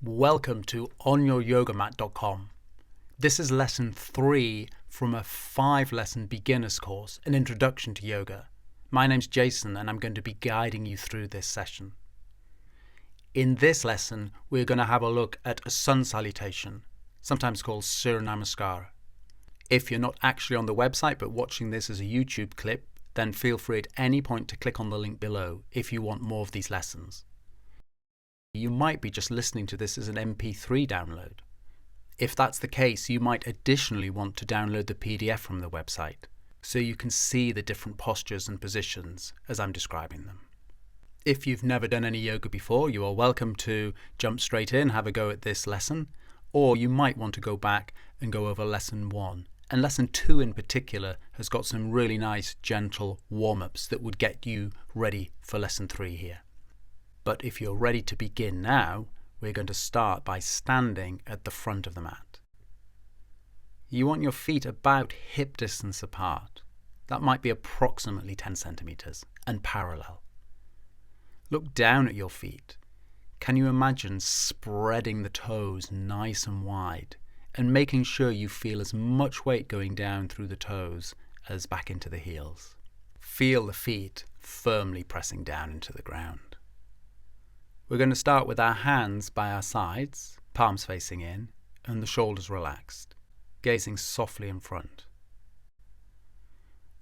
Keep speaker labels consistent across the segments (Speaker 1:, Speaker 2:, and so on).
Speaker 1: Welcome to onyouryogamat.com. This is lesson 3 from a 5-lesson beginner's course, an introduction to yoga. My name's Jason and I'm going to be guiding you through this session. In this lesson, we're going to have a look at a sun salutation, sometimes called Surya Namaskar. If you're not actually on the website but watching this as a YouTube clip, then feel free at any point to click on the link below if you want more of these lessons. You might be just listening to this as an MP3 download. If that's the case, you might additionally want to download the PDF from the website so you can see the different postures and positions as I'm describing them. If you've never done any yoga before, you are welcome to jump straight in, have a go at this lesson, or you might want to go back and go over lesson 1. And lesson 2 in particular has got some really nice gentle warm-ups that would get you ready for lesson 3 here. But if you're ready to begin now, we're going to start by standing at the front of the mat. You want your feet about hip distance apart. That might be approximately 10 centimeters and parallel. Look down at your feet. Can you imagine spreading the toes nice and wide and making sure you feel as much weight going down through the toes as back into the heels? Feel the feet firmly pressing down into the ground. We're going to start with our hands by our sides, palms facing in, and the shoulders relaxed, gazing softly in front.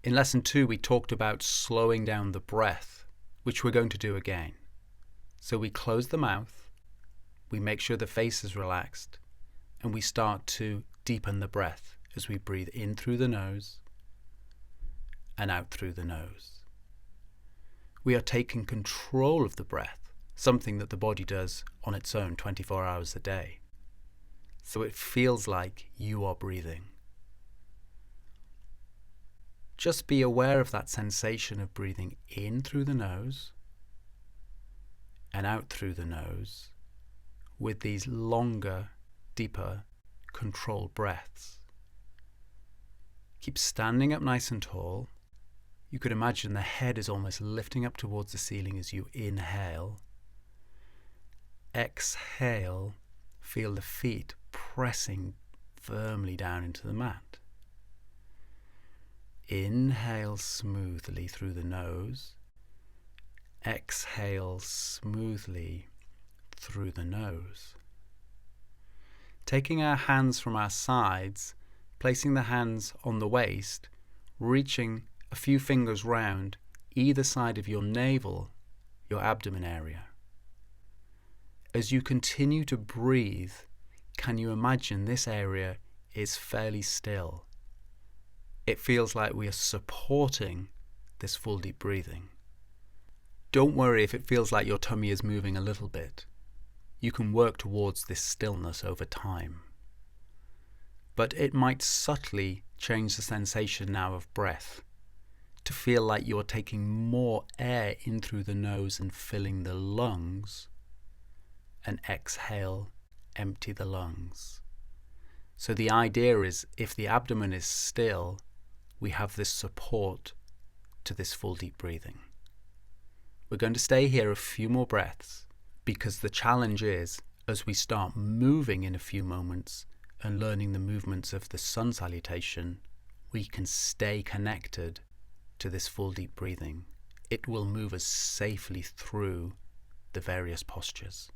Speaker 1: In lesson 2, we talked about slowing down the breath, which we're going to do again. So we close the mouth, we make sure the face is relaxed, and we start to deepen the breath as we breathe in through the nose and out through the nose. We are taking control of the breath, something that the body does on its own 24 hours a day. So it feels like you are breathing. Just be aware of that sensation of breathing in through the nose and out through the nose with these longer, deeper, controlled breaths. Keep standing up nice and tall. You could imagine the head is almost lifting up towards the ceiling as you inhale. Exhale, feel the feet pressing firmly down into the mat. Inhale smoothly through the nose. Exhale smoothly through the nose. Taking our hands from our sides, placing the hands on the waist, reaching a few fingers round either side of your navel, your abdomen area. As you continue to breathe, can you imagine this area is fairly still? It feels like we are supporting this full deep breathing. Don't worry if it feels like your tummy is moving a little bit. You can work towards this stillness over time. But it might subtly change the sensation now of breath to feel like you're taking more air in through the nose and filling the lungs, and exhale, empty the lungs. So the idea is if the abdomen is still, we have this support to this full deep breathing. We're going to stay here a few more breaths because the challenge is, as we start moving in a few moments and learning the movements of the sun salutation, we can stay connected to this full deep breathing. It will move us safely through the various postures.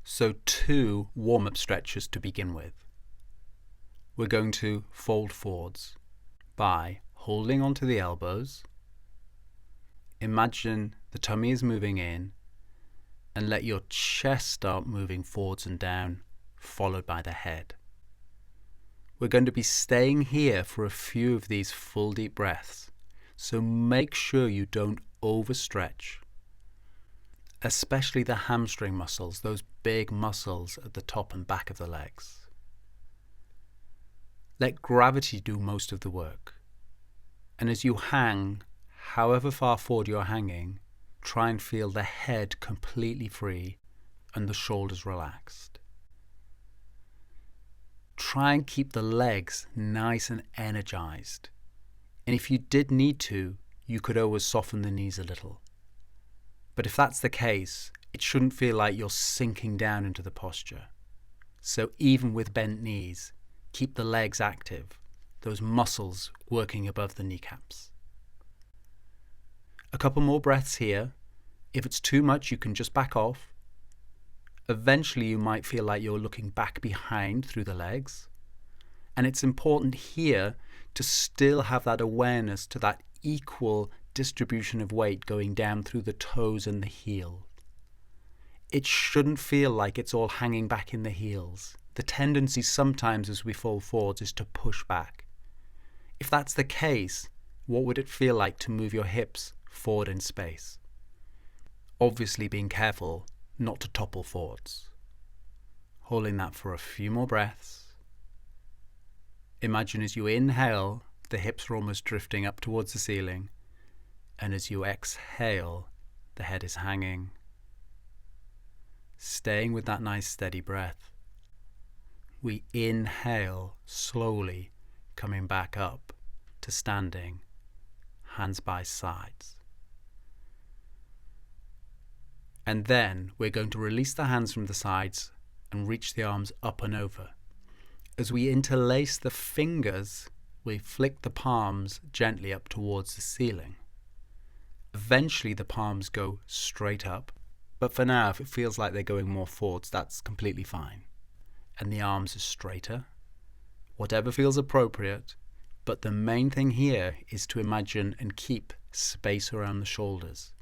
Speaker 1: So 2 warm-up stretches to begin with. We're going to fold forwards by holding onto the elbows. Imagine the tummy is moving in and let your chest start moving forwards and down, followed by the head. We're going to be staying here for a few of these full deep breaths, so make sure you don't overstretch, especially the hamstring muscles, those big muscles at the top and back of the legs. Let gravity do most of the work. And as you hang, however far forward you're hanging, try and feel the head completely free and the shoulders relaxed. Try and keep the legs nice and energized. And if you did need to, you could always soften the knees a little. But if that's the case, It shouldn't feel like you're sinking down into the posture. So even with bent knees, keep the legs active, those muscles working above the kneecaps. A couple more breaths here. If it's too much, you can just back off. Eventually, you might feel like you're looking back behind through the legs. And it's important here to still have that awareness to that equal distribution of weight going down through the toes and the heel. It shouldn't feel like it's all hanging back in the heels. The tendency sometimes as we fall forwards is to push back. If that's the case, what would it feel like to move your hips forward in space? Obviously being careful not to topple forwards. Holding that for a few more breaths. Imagine as you inhale, the hips are almost drifting up towards the ceiling, and as you exhale, the head is hanging. Staying with that nice steady breath. We inhale slowly, coming back up to standing, hands by sides. And then we're going to release the hands from the sides and reach the arms up and over. As we interlace the fingers, we flick the palms gently up towards the ceiling. Eventually the palms go straight up, but for now if it feels like they're going more forwards, that's completely fine. And the arms are straighter, whatever feels appropriate, but the main thing here is to imagine and keep space around the shoulders.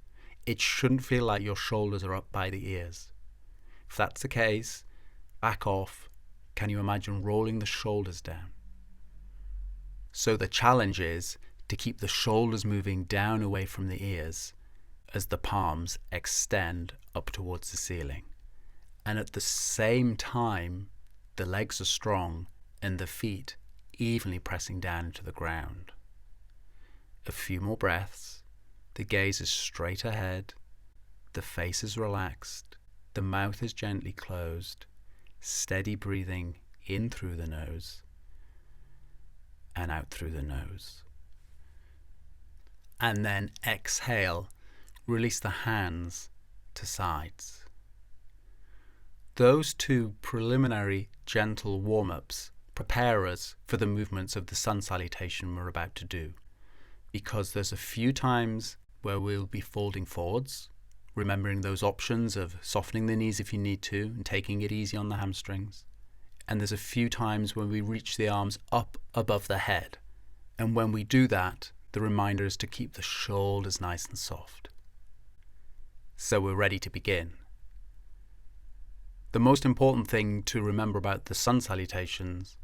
Speaker 1: It shouldn't feel like your shoulders are up by the ears. If that's the case, back off. Can you imagine rolling the shoulders down? So the challenge is to keep the shoulders moving down away from the ears as the palms extend up towards the ceiling. And at the same time, the legs are strong and the feet evenly pressing down into the ground. A few more breaths. The gaze is straight ahead. The face is relaxed. The mouth is gently closed. Steady breathing in through the nose and out through the nose. And then exhale. Release the hands to sides. Those two preliminary gentle warm-ups prepare us for the movements of the sun salutation we're about to do, because there's a few times where we'll be folding forwards, remembering those options of softening the knees if you need to and taking it easy on the hamstrings. And there's a few times when we reach the arms up above the head. And when we do that, the reminder is to keep the shoulders nice and soft. So we're ready to begin. The most important thing to remember about the sun salutations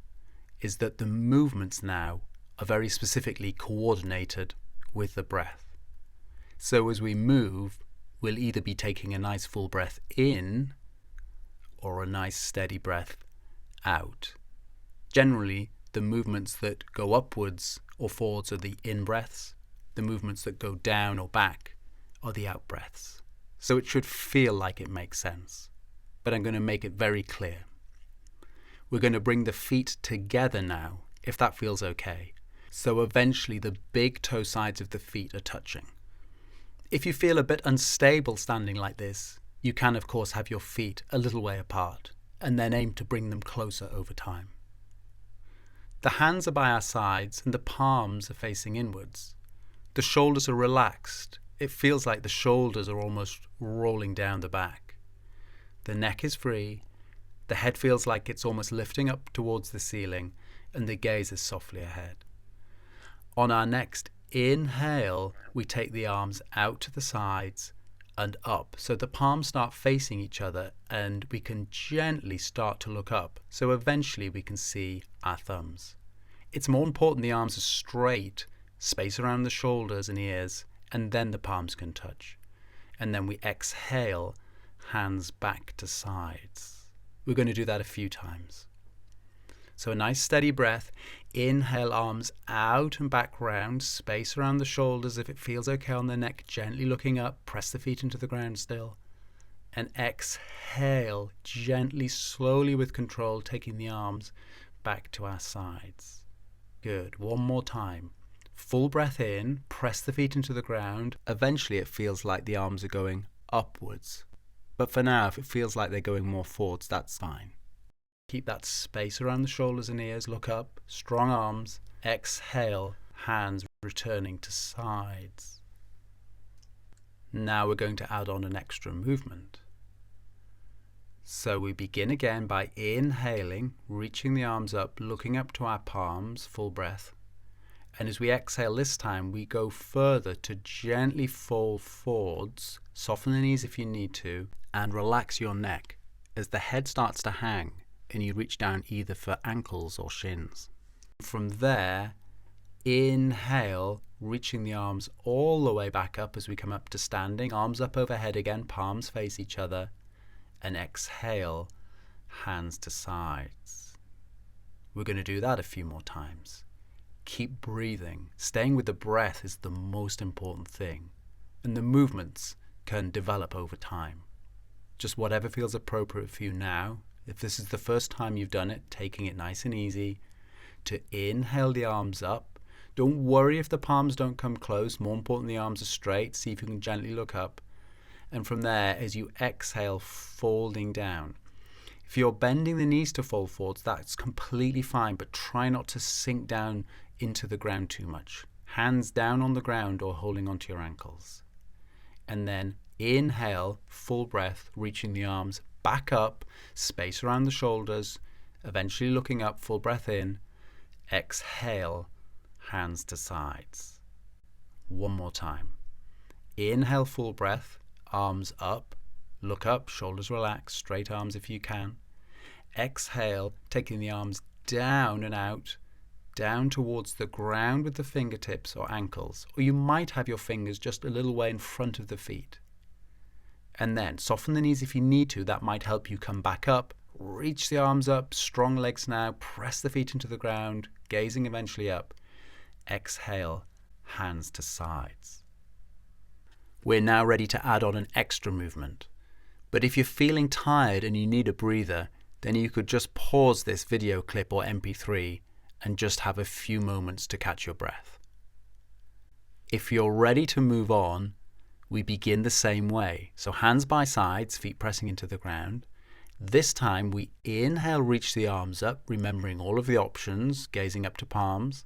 Speaker 1: is that the movements now are very specifically coordinated with the breath. So as we move, we'll either be taking a nice full breath in or a nice steady breath out. Generally, the movements that go upwards or forwards are the in breaths. The movements that go down or back are the out breaths. So it should feel like it makes sense. But I'm going to make it very clear. We're going to bring the feet together now, if that feels okay. So eventually the big toe sides of the feet are touching. If you feel a bit unstable standing like this, you can of course have your feet a little way apart and then aim to bring them closer over time. The hands are by our sides and the palms are facing inwards. The shoulders are relaxed. It feels like the shoulders are almost rolling down the back. The neck is free. The head feels like it's almost lifting up towards the ceiling and the gaze is softly ahead. On our next inhale, we take the arms out to the sides and up. So the palms start facing each other and we can gently start to look up. So eventually we can see our thumbs. It's more important the arms are straight, space around the shoulders and ears, and then the palms can touch. And then we exhale, hands back to sides. We're going to do that a few times. So a nice steady breath. Inhale, arms out and back round, space around the shoulders. If it feels okay on the neck, gently looking up, press the feet into the ground still. And exhale, gently, slowly with control, taking the arms back to our sides. Good. One more time. Full breath in, press the feet into the ground. Eventually it feels like the arms are going upwards. But for now, if it feels like they're going more forwards, that's fine. Keep that space around the shoulders and ears. Look up, strong arms. Exhale, hands returning to sides. Now we're going to add on an extra movement. So we begin again by inhaling, reaching the arms up, looking up to our palms, full breath. And as we exhale this time, we go further to gently fold forwards, soften the knees if you need to, and relax your neck as the head starts to hang and you reach down either for ankles or shins. From there, inhale, reaching the arms all the way back up as we come up to standing, arms up overhead again, palms face each other, and exhale, hands to sides. We're going to do that a few more times. Keep breathing. Staying with the breath is the most important thing, and the movements can develop over time. Just whatever feels appropriate for you now. If this is the first time you've done it, taking it nice and easy. To inhale the arms up. Don't worry if the palms don't come close. More important, the arms are straight. See if you can gently look up. And from there, as you exhale, folding down. If you're bending the knees to fold forwards, that's completely fine, but try not to sink down into the ground too much. Hands down on the ground or holding onto your ankles. And then inhale, full breath, reaching the arms back up, space around the shoulders, eventually looking up, full breath in. Exhale, hands to sides. One more time. Inhale, full breath, arms up, look up, shoulders relaxed, straight arms if you can. Exhale, taking the arms down and out, down towards the ground with the fingertips or ankles, or you might have your fingers just a little way in front of the feet. And then soften the knees if you need to. That might help you come back up. Reach the arms up, strong legs now, press the feet into the ground, gazing eventually up. Exhale, hands to sides. We're now ready to add on an extra movement. But if you're feeling tired and you need a breather, then you could just pause this video clip or MP3 and just have a few moments to catch your breath. If you're ready to move on, we begin the same way. So hands by sides, feet pressing into the ground. This time we inhale, reach the arms up, remembering all of the options, gazing up to palms.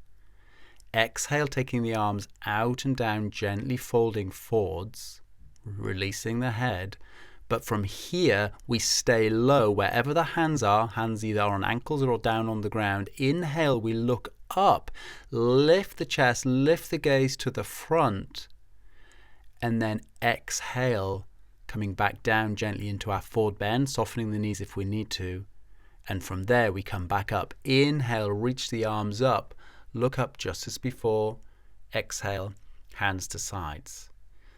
Speaker 1: Exhale, taking the arms out and down, gently folding forwards, releasing the head. But from here, we stay low wherever the hands are, hands either on ankles or down on the ground. Inhale, we look up, lift the chest, lift the gaze to the front, and then exhale, coming back down gently into our forward bend, softening the knees if we need to. And from there, we come back up. Inhale, reach the arms up, look up just as before. Exhale, hands to sides.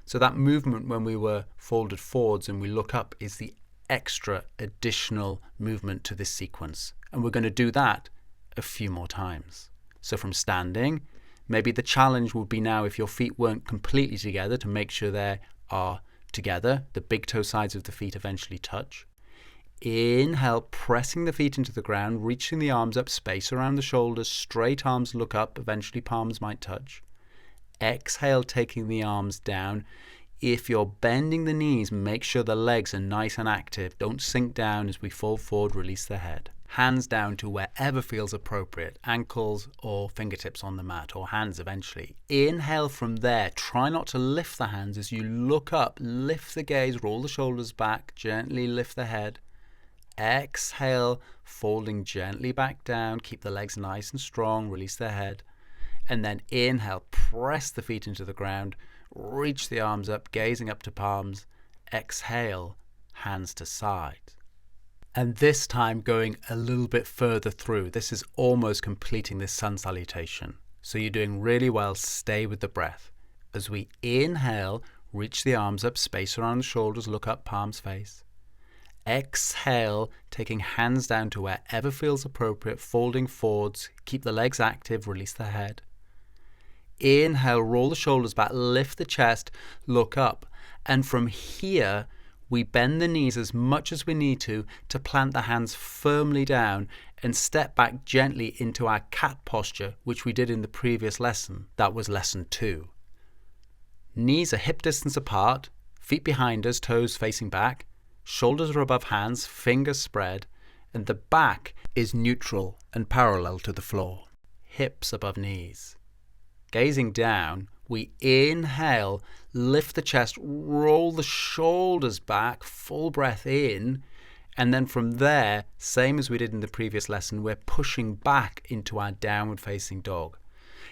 Speaker 1: So that movement when we were folded forwards and we look up is the extra additional movement to this sequence. And we're going to do that a few more times. So from standing, maybe the challenge would be now if your feet weren't completely together to make sure they are together. The big toe sides of the feet eventually touch. Inhale, pressing the feet into the ground, reaching the arms up, space around the shoulders, straight arms look up, eventually palms might touch. Exhale, taking the arms down. If you're bending the knees, make sure the legs are nice and active. Don't sink down as we fold forward, release the head. Hands down to wherever feels appropriate, ankles or fingertips on the mat, or hands eventually. Inhale from there. Try not to lift the hands as you look up. Lift the gaze, roll the shoulders back, gently lift the head. Exhale, folding gently back down. Keep the legs nice and strong, release the head. And then inhale, press the feet into the ground, reach the arms up, gazing up to palms. Exhale, hands to side. And this time going a little bit further through. This is almost completing this sun salutation. So you're doing really well. Stay with the breath. As we inhale, reach the arms up, space around the shoulders, look up, palms face. Exhale, taking hands down to wherever feels appropriate, folding forwards, keep the legs active, release the head. Inhale, roll the shoulders back, lift the chest, look up. And from here, we bend the knees as much as we need to plant the hands firmly down and step back gently into our cat posture, which we did in the previous lesson. That was lesson 2. Knees are hip distance apart, feet behind us, toes facing back. Shoulders are above hands, fingers spread, and the back is neutral and parallel to the floor. Hips above knees. Gazing down, we inhale, lift the chest, roll the shoulders back, full breath in, and then from there, same as we did in the previous lesson, we're pushing back into our downward facing dog.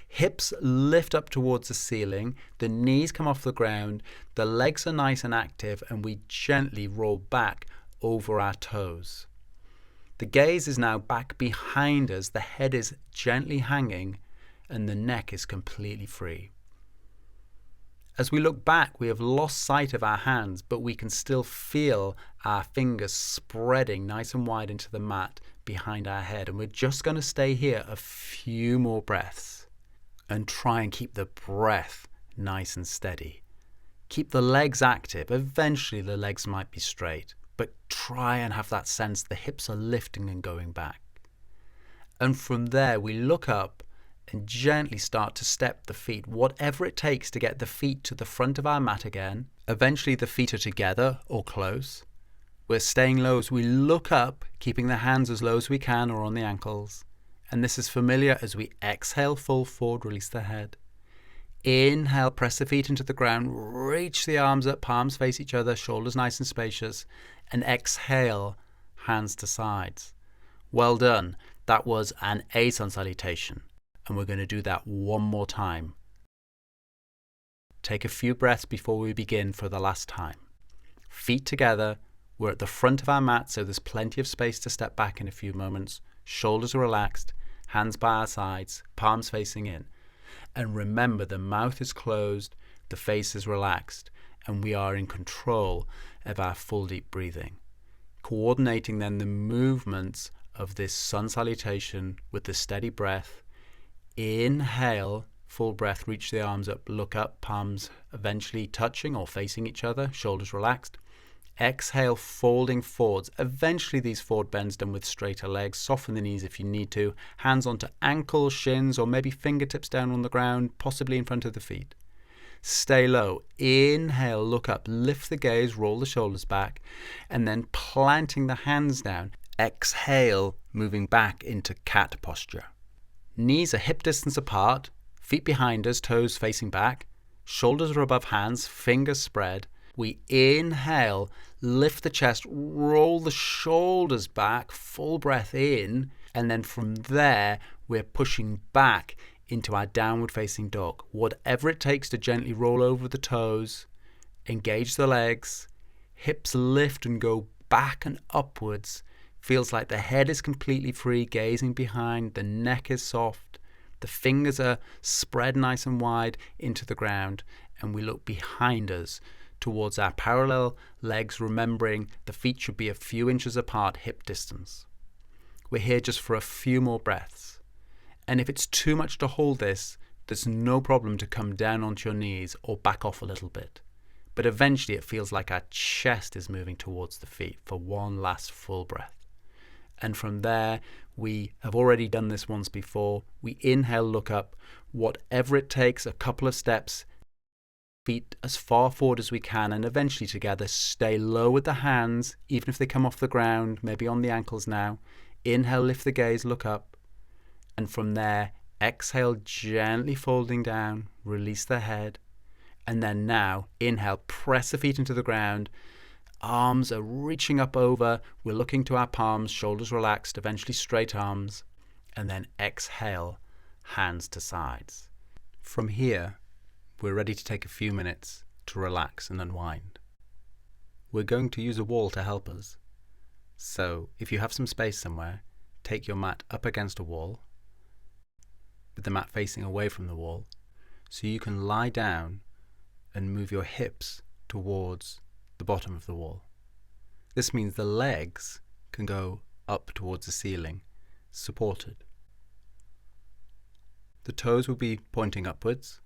Speaker 1: Hips lift up towards the ceiling, the knees come off the ground, the legs are nice and active, and we gently roll back over our toes. The gaze is now back behind us, the head is gently hanging, and the neck is completely free. As we look back, we have lost sight of our hands, but we can still feel our fingers spreading nice and wide into the mat behind our head. And we're just going to stay here a few more breaths and try and keep the breath nice and steady. Keep the legs active. Eventually the legs might be straight, but try and have that sense the hips are lifting and going back. And from there, we look up and gently start to step the feet, whatever it takes to get the feet to the front of our mat again. Eventually the feet are together or close. We're staying low as we look up, keeping the hands as low as we can or on the ankles. And this is familiar as we exhale, fold forward, release the head. Inhale, press the feet into the ground, reach the arms up, palms face each other, shoulders nice and spacious. And exhale, hands to sides. Well done. That was an A sun salutation. And we're going to do that one more time. Take a few breaths before we begin for the last time. Feet together. We're at the front of our mat, so there's plenty of space to step back in a few moments. Shoulders are relaxed, hands by our sides, palms facing in. And remember, the mouth is closed, the face is relaxed, and we are in control of our full deep breathing. Coordinating then the movements of this sun salutation with the steady breath. Inhale, full breath, reach the arms up, look up, palms eventually touching or facing each other, shoulders relaxed. Exhale, folding forwards. Eventually these forward bends done with straighter legs. Soften the knees if you need to. Hands onto ankles, shins, or maybe fingertips down on the ground, possibly in front of the feet. Stay low. Inhale, look up, lift the gaze, roll the shoulders back, and then planting the hands down. Exhale, moving back into cat posture. Knees are hip distance apart, feet behind us, toes facing back, shoulders are above hands, fingers spread. We inhale, lift the chest, roll the shoulders back, full breath in, and then from there, we're pushing back into our downward facing dog. Whatever it takes to gently roll over the toes, engage the legs, hips lift and go back and upwards. Feels like the head is completely free, gazing behind, the neck is soft, the fingers are spread nice and wide into the ground, and we look behind us towards our parallel legs, remembering the feet should be a few inches apart, hip distance. We're here just for a few more breaths. And if it's too much to hold this, there's no problem to come down onto your knees or back off a little bit. But eventually it feels like our chest is moving towards the feet for one last full breath. And from there, we have already done this once before. We inhale, look up, whatever it takes, a couple of steps, feet as far forward as we can, and eventually together, stay low with the hands, even if they come off the ground, maybe on the ankles now. Inhale, lift the gaze, look up. And from there, exhale, gently folding down, release the head. And then now, inhale, press the feet into the ground. Arms are reaching up over, we're looking to our palms, shoulders relaxed, eventually straight arms, and then exhale, hands to sides. From here, we're ready to take a few minutes to relax and unwind. We're going to use a wall to help us. So if you have some space somewhere, take your mat up against a wall, with the mat facing away from the wall, so you can lie down and move your hips towards the bottom of the wall. This means the legs can go up towards the ceiling, supported. The toes will be pointing upwards,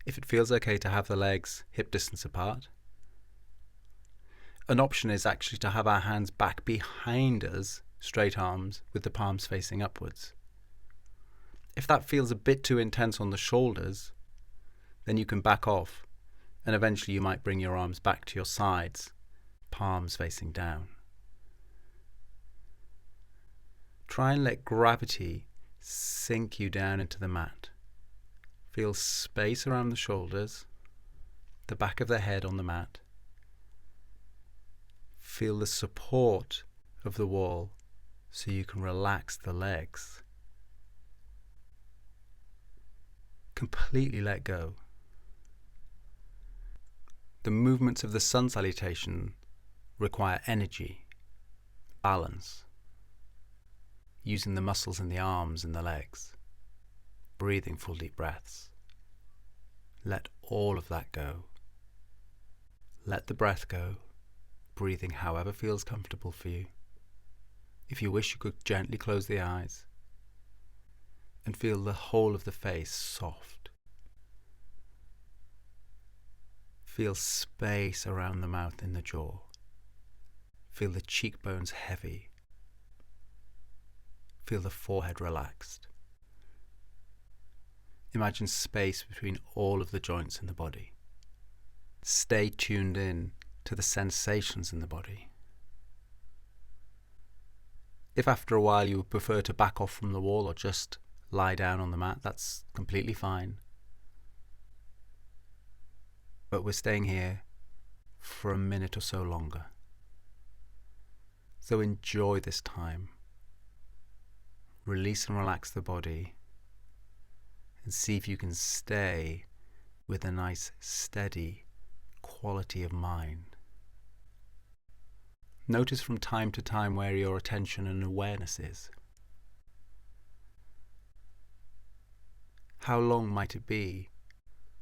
Speaker 1: if it feels okay to have the legs hip distance apart. An option is actually to have our hands back behind us, straight arms, with the palms facing upwards. If that feels a bit too intense on the shoulders, then you can back off, and eventually you might bring your arms back to your sides palms facing down. Try and let gravity sink you down into the mat. Feel space around the shoulders, the back of the head on the mat. Feel the support of the wall so you can relax the legs. Completely let go. The movements of the sun salutation require energy, balance, using the muscles in the arms and the legs, breathing full deep breaths. Let all of that go. Let the breath go, breathing however feels comfortable for you. If you wish, you could gently close the eyes and feel the whole of the face soft. Feel space around the mouth in the jaw. Feel the cheekbones heavy. Feel the forehead relaxed. Imagine space between all of the joints in the body. Stay tuned in to the sensations in the body. If after a while you would prefer to back off from the wall or just lie down on the mat, that's completely fine. But we're staying here for a minute or so longer. So enjoy this time. Release and relax the body and see if you can stay with a nice steady quality of mind. Notice from time to time where your attention and awareness is. How long might it be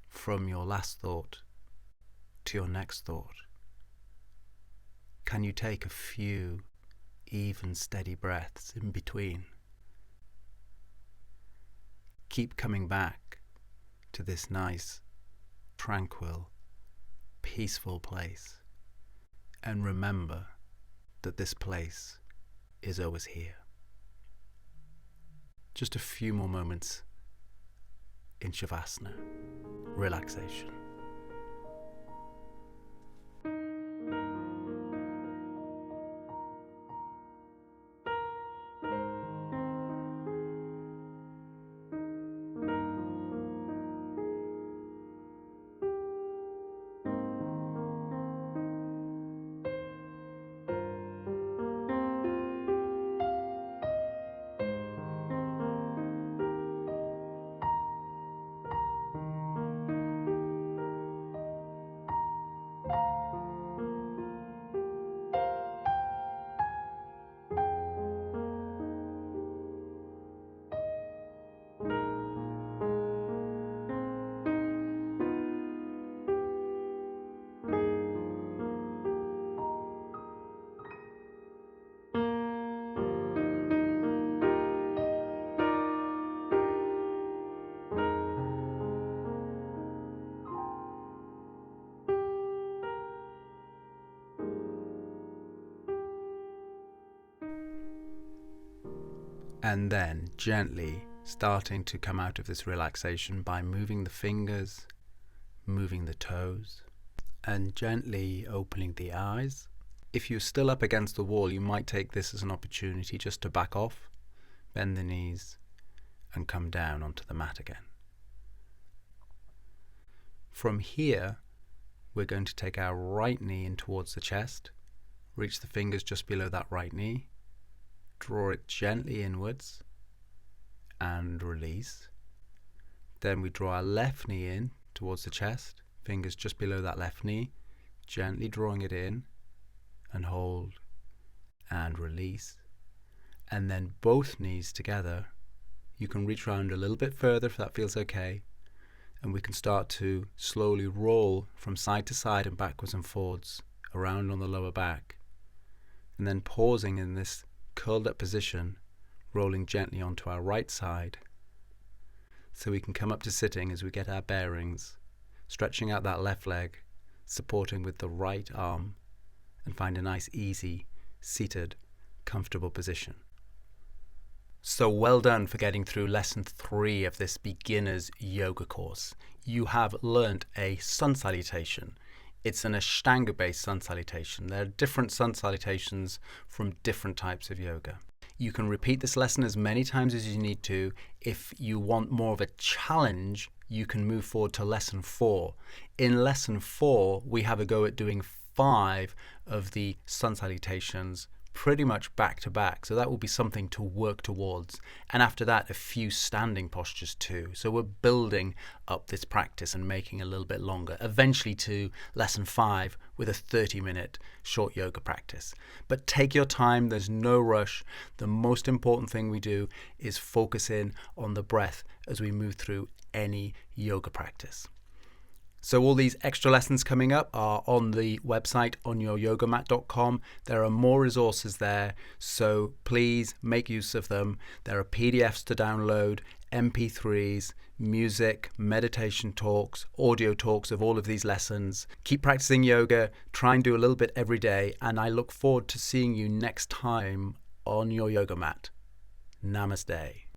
Speaker 1: from your last thought to your next thought? Can you take a few even steady breaths in between? Keep coming back to this nice, tranquil, peaceful place, and remember that this place is always here. Just a few more moments in Shavasana, relaxation. And then gently starting to come out of this relaxation by moving the fingers, moving the toes, and gently opening the eyes. If you're still up against the wall, you might take this as an opportunity just to back off, bend the knees, and come down onto the mat again. From here, we're going to take our right knee in towards the chest, reach the fingers just below that right knee, draw it gently inwards and release. Then we draw our left knee in towards the chest, fingers just below that left knee, gently drawing it in and hold and release. And then both knees together. You can reach around a little bit further if that feels okay, and we can start to slowly roll from side to side and backwards and forwards around on the lower back, and then pausing in this curled up position, rolling gently onto our right side so we can come up to sitting as we get our bearings, stretching out that left leg, supporting with the right arm, and find a nice easy seated comfortable position. So well done for getting through lesson 3 of this beginner's yoga course. You have learnt a sun salutation It's an Ashtanga-based sun salutation. There are different sun salutations from different types of yoga. You can repeat this lesson as many times as you need to. If you want more of a challenge, you can move forward to lesson 4. In lesson 4, we have a go at doing 5 of the sun salutations pretty much back to back. So that will be something to work towards. And after that, a few standing postures too. So we're building up this practice and making it a little bit longer, eventually to lesson 5 with a 30-minute short yoga practice. But take your time, there's no rush. The most important thing we do is focus in on the breath as we move through any yoga practice. So all these extra lessons coming up are on the website onyouryogamat.com. There are more resources there, so please make use of them. There are PDFs to download, MP3s, music, meditation talks, audio talks of all of these lessons. Keep practicing yoga, try and do a little bit every day, and I look forward to seeing you next time on your yoga mat. Namaste.